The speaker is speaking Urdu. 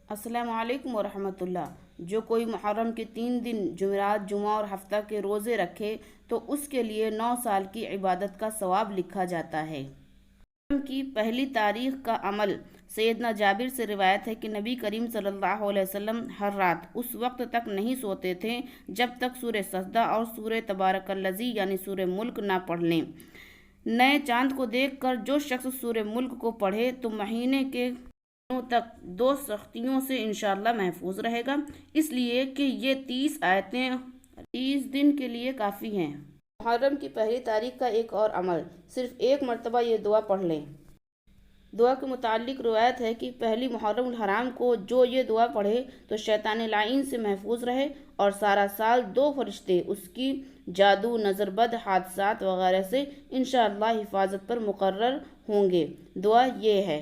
السلام علیکم ورحمۃ اللہ۔ جو کوئی محرم کے 3 دن جمعرات، جمعہ اور ہفتہ کے روزے رکھے تو اس کے لیے 9 سال کی عبادت کا ثواب لکھا جاتا ہے۔ محرم کی پہلی تاریخ کا عمل۔ سیدنا جابر سے روایت ہے کہ نبی کریم صلی اللہ علیہ وسلم ہر رات اس وقت تک نہیں سوتے تھے جب تک سورہ سجدہ اور سورہ تبارک الذی یعنی سورہ ملک نہ پڑھ لیں۔ نئے چاند کو دیکھ کر جو شخص سورہ ملک کو پڑھے تو مہینے کے دنوں تک 2 سختیوں سے انشاءاللہ محفوظ رہے گا، اس لیے کہ یہ 30 آیتیں 30 دن کے لیے کافی ہیں۔ محرم کی پہلی تاریخ کا ایک اور عمل، صرف ایک مرتبہ یہ دعا پڑھ لیں۔ دعا کے متعلق روایت ہے کہ پہلی محرم الحرام کو جو یہ دعا پڑھے تو شیطان لعین سے محفوظ رہے اور سارا سال 2 فرشتے اس کی جادو، نظر بد، حادثات وغیرہ سے انشاءاللہ حفاظت پر مقرر ہوں گے۔ دعا یہ ہے: